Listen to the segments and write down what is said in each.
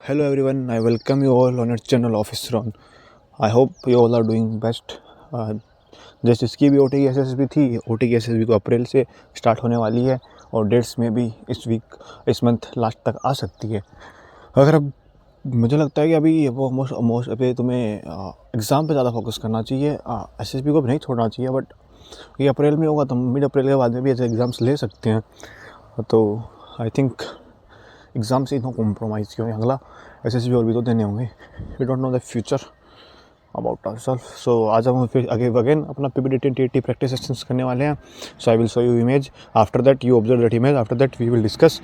Hello everyone, I welcome you all on your channel Office Ron. I hope you all are doing best. जैसे इसकी भी OT S S B थी, OT S S B को अप्रैल से start होने वाली है और डेट्स में भी इस मंथ लास्ट तक आ सकती है। अगर अब मुझे लगता है कि अभी वो मोस्ट अभी तुम्हें एग्ज़ाम पे ज़्यादा फोकस करना चाहिए। एस एस बी को भी नहीं छोड़ना चाहिए, बट ये अप्रैल में होगा तो मिड अप्रैल के बाद में भी ऐसे एग्ज़ाम्स ले सकते हैं। तो आई थिंक एग्ज़ाम से इतना कॉम्प्रोमाइज़ क्यों है, अगला एसएसबी और भी तो देने होंगे। We don't know the future about ourself. So आज हम फिर अगेन अपना पीपीटी टी प्रैक्टिस सेशंस करने वाले हैं। So I will show you image, after that you observe that image, after that we will discuss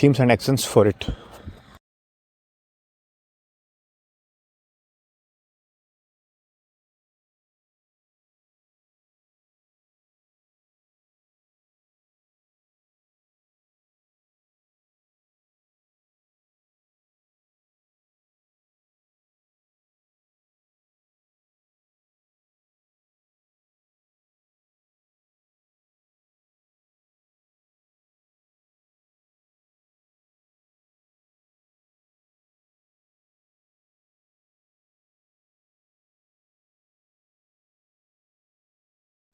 themes and actions for it.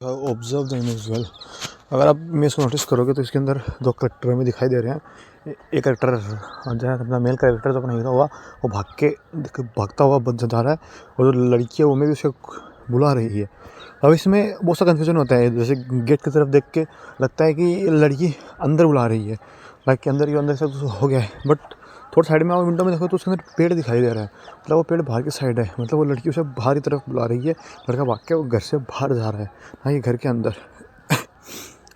Observe the image well. अगर आप image को notice करोगे तो इसके अंदर दो करेक्टर हमें दिखाई दे रहे हैं। एक करेक्टर जो है अपना मेल करेक्टर जो अपना हीरो हुआ, वो भागता हुआ जा रहा है, और जो लड़की है वो में भी उसे बुला रही है। अब इसमें बहुत सा कन्फ्यूजन होता है। जैसे गेट की तरफ देख के लगता है कि लड़की अंदर बुला रही है, लाइक के अंदर से तो हो गया है, बट थोड़ा साइड में आओ, विंडो में देखो तो उसके अंदर पेड़ दिखाई दे रहा है। मतलब वो पेड़ बाहर की साइड है, मतलब वो लड़की उसे बाहर की तरफ बुला रही है। लड़का भाग के वो घर से बाहर जा रहा है, ना कि घर के अंदर।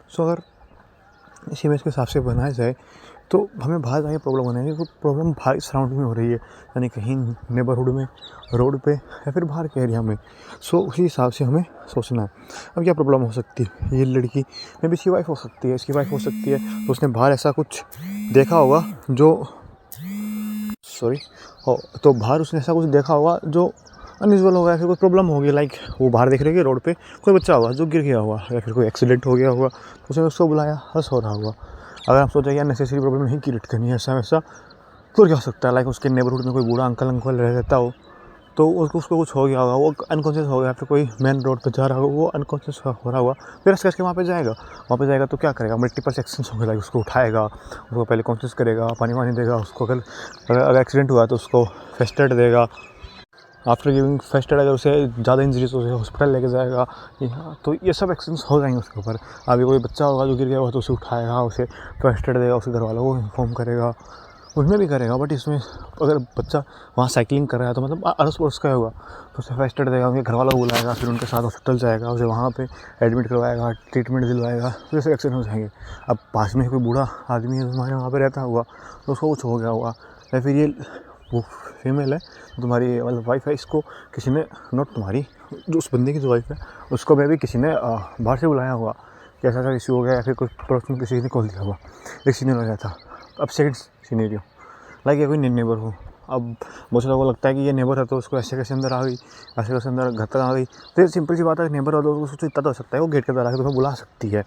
सो अगर इस इमेज के हिसाब से बनाया जाए तो हमें बाहर जाके प्रॉब्लम होने है, क्योंकि प्रॉब्लम बाहर सराउंडिंग में हो रही है, यानी कहीं नेबरहुड में, रोड पे, या फिर बाहर के एरिया में। सो उसी हिसाब से हमें सोचना है। अब क्या प्रॉब्लम हो सकती है, ये लड़की में भी इसकी वाइफ हो सकती है, इसकी वाइफ हो सकती है, तो उसने बाहर ऐसा कुछ देखा होगा जो सॉरी हो, तो बाहर उसने ऐसा कुछ देखा होगा जो अनयूजुअल होगा, या फिर कोई प्रॉब्लम होगी। लाइक वो बाहर देख रही है रोड पे कोई बच्चा होगा जो गिर गया होगा, या फिर कोई एक्सीडेंट हो गया होगा, तो उसने उसको बुलाया, हंस हो रहा होगा। अगर आप सोचें यार नेसेसरी प्रॉब्लम नहीं क्रिएट करनी है ऐसा वैसा, तो क्या हो सकता है, लाइक उसके नेबरहुड में कोई बूढ़ा अंकल रहता हो, तो उसको कुछ हो गया होगा, वो अनकॉन्शियस हो गया, फिर कोई मेन रोड पे जा रहा होगा, वो अनकॉन्शियस हो रहा होगा, फिर ऐसे करके वहाँ पे जाएगा तो क्या करेगा, मल्टीपल सेक्शंस होंगे। लाइक उसको उठाएगा, उसको पहले कॉन्शियस करेगा, पानी वानी देगा उसको, अगर एक्सीडेंट हुआ तो उसको फर्स्ट एड देगा। आफ्टर गिविंग फर्स्ट एड अगर उसे ज़्यादा इंजरीज हो, उसे हॉस्पिटल लेके जाएगा। तो ये सब एक्शंस हो जाएंगे उसके ऊपर। अभी कोई बच्चा होगा जो गिर गया होगा तो उसे उठाएगा, उसे फर्स्ट एड देगा, उसके घर वालों को इन्फॉर्म करेगा, उसमें भी करेगा। बट इसमें अगर बच्चा वहाँ साइकिलिंग कर रहा है तो मतलब अड़ोस पड़ोस का होगा, तो उसे फर्स्ट एड देगा, उनके घर वालों को बुलाएगा, फिर उनके साथ हॉस्पिटल जाएगा, उसे वहाँ पे एडमिट करवाएगा, ट्रीटमेंट दिलवाएगा, तो ऐसे एक्सीडेंट हो जाएंगे। अब पास में कोई बूढ़ा आदमी है तुम्हारे वहाँ पे रहता हुआ, तो उसको कुछ हो गया होगा, या फिर ये वो फीमेल है तुम्हारी, मतलब वाइफ है, इसको किसी ने, नॉट तुम्हारी, जो उस बंदे की जो वाइफ है, उसको मे भी किसी ने बाहर से बुलाया हुआ कि ऐसा इशू हो गया, या फिर कुछ पड़ोस में किसी ने कॉल दिया हुआ, एक सीनियर हो गया था। अब सेकंड सीनियर लाइक ये कोई नेबर हो। अब बहुत से लोगों को लगता है कि ये नेबर है तो उसको ऐसे कैसे अंदर आ गई, ऐसे कैसे अंदर घर तक आ गई। तो ये सिंपल सी बात है, नेबर हो तो उसको सोचो इतना तो हो सकता है वो गेट के अंदर आके तुम्हें बुला सकती है।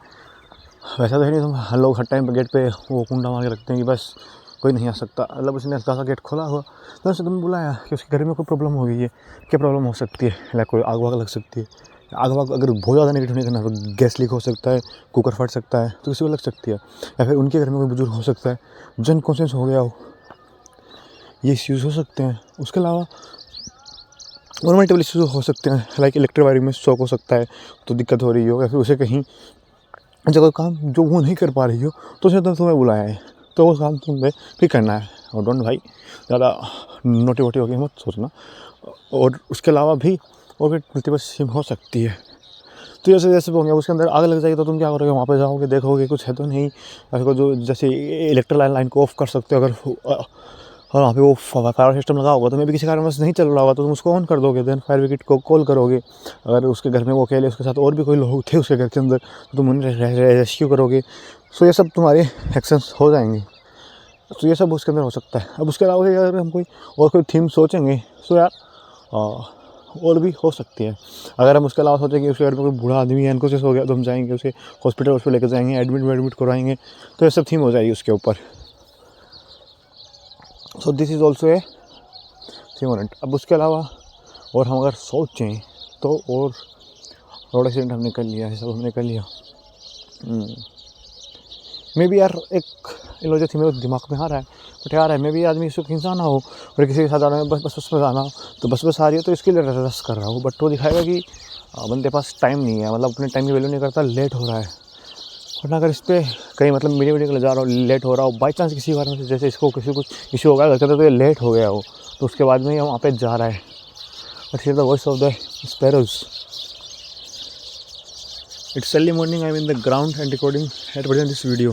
वैसा तो है नहीं, तुम हर लोग हर टाइम पर गेट पे वो कुंडा मार के रखते हैं कि बस कोई नहीं आ सकता। मतलब उसने हल्का सा गेट खोला हुआ तो उसने तुम्हें बुलाया कि उसके घर में कोई प्रॉब्लम हो गई है। क्या प्रॉब्लम हो सकती है, लाइक कोई आग वाग लग सकती है। आग वाग अगर बहुत ज़्यादा नेगेटिव नहीं करना तो गैस लीक हो सकता है, कुकर फट सकता है, तो किसी को लग सकती है। या फिर उनके घर में कोई बुजुर्ग हो सकता है जो अनकॉन्शियस हो गया हो, ये इश्यूज़ हो सकते हैं। उसके अलावा और मल्टीपल इश्यूज़ हो सकते हैं, लाइक इलेक्ट्रिक वायरिंग में शॉक हो सकता है तो दिक्कत हो रही हो, या फिर उसे कहीं जगह काम जो वो नहीं कर पा रही हो तो उसे तुम्हें बुलाया है, तो वो काम तुम्हें भी करना है। और डोंट भाई ज़्यादा नोटी वोटी होगी मत सोचना। और उसके अलावा भी और भी मल्टीपल सिम हो सकती है। तो जैसे जैसे होंगे उसके अंदर आग लग जाएगी तो तुम क्या करोगे, वहाँ पे जाओगे, देखोगे कुछ है तो नहीं, या फिर जो जैसे इलेक्ट्रिक लाइन को ऑफ कर सकते हो अगर, और वहाँ पे वो फायर सिस्टम लगा होगा तो मे भी किसी कारणवश नहीं चल रहा होगा तो तुम उसको ऑन कर दोगे, देन फायर ब्रिगेड को कॉल करोगे। अगर उसके घर में वो अकेले, उसके साथ और भी कोई लोग थे उसके घर के अंदर, तो तुम उन्हें रेस्क्यू करोगे। सो ये सब तुम्हारे एक्शंस हो जाएंगे। तो ये सब उसके अंदर हो सकता है। अब उसके अलावा अगर हम कोई थीम सोचेंगे तो यार और भी हो सकती है। अगर हम उसके अलावा सोचें कि उसके घर में कोई बूढ़ा आदमी है, अनकॉन्शियस हो गया, तो हम जाएंगे उसे हॉस्पिटल लेकर जाएंगे, एडमिट करवाएंगे, तो ये सब थीम हो जाएगी उसके ऊपर। So this is also a minute. अब उसके अलावा और हम अगर सोचें तो और रोड एक्सीडेंट हमने कर लिया है, सब हमने कर लिया। मे बी यार एक इन जो थी मेरे दिमाग में आ रहा है, बट यार है मे भी आदमी सुख इंसान ना हो और किसी के साथ जाना है, बस में जाना हो तो बस आ रही है तो इसके लिए रस कर रहा हूँ। बट वो दिखाएगा कि बंदे पास टाइम नहीं है, मतलब अपने टाइम की वैल्यू नहीं करता, लेट हो रहा है। वरना अगर इस पर कहीं मतलब मीडिया के लिए जा रहा हो, लेट हो रहा हो, बाई चांस किसी कारण से जैसे इसको किसी कुछ इशू होगा कहते तो ये लेट हो गया हो, तो उसके बाद में वहाँ पे जा रहा है। But here the voice of the sparrows. It's early morning. I'm in the ground and recording at present this video,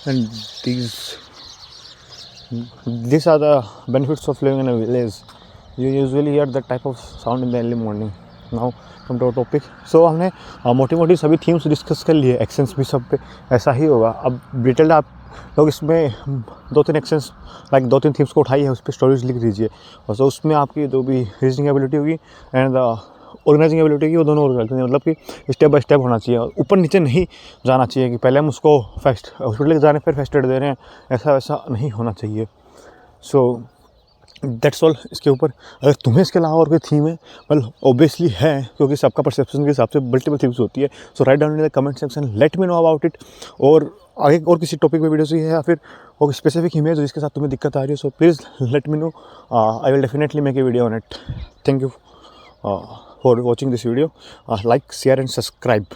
and these are the benefits of living in a village. You usually hear that type of sound in the early morning. Now come to our topic. So हमने मोटी सभी themes discuss कर लिए, actions भी सब पे ऐसा ही होगा। अब डिटेल्ड आप लोग इसमें 2-3 एक्शंस लाइक 2-3 थीम्स को उठाइए, उस पर स्टोरीज लिख दीजिए, और so उसमें आपकी जो भी रीजनिंग एबिलिटी होगी एंड द ऑर्गेनाइजिंग एबिलिटी की, वो दोनों ऑर्गेनाइजिंग, मतलब कि स्टेप बाय स्टेप होना चाहिए, ऊपर नीचे नहीं जाना चाहिए कि पहले हम उसको फर्स्ट हॉस्पिटल जा रहे हैं फिर फर्स्ट एड दे रहे हैं, ऐसा वैसा नहीं होना चाहिए। So that's all. इसके ऊपर अगर तुम्हें इसके अलावा और कोई थीम है, मतलब ऑब्वियसली है क्योंकि सबका परसेप्शन के हिसाब से मल्टीपल थीम्स होती है, so write down in the comment section, let me know about it. और आगे और किसी टॉपिक पे वीडियोस है या फिर और स्पेसिफिक इमेज जिसके साथ तुम्हें दिक्कत आ रही है, so please let me no, I will definitely make a video on it. Thank you for watching this video. Like, share and subscribe.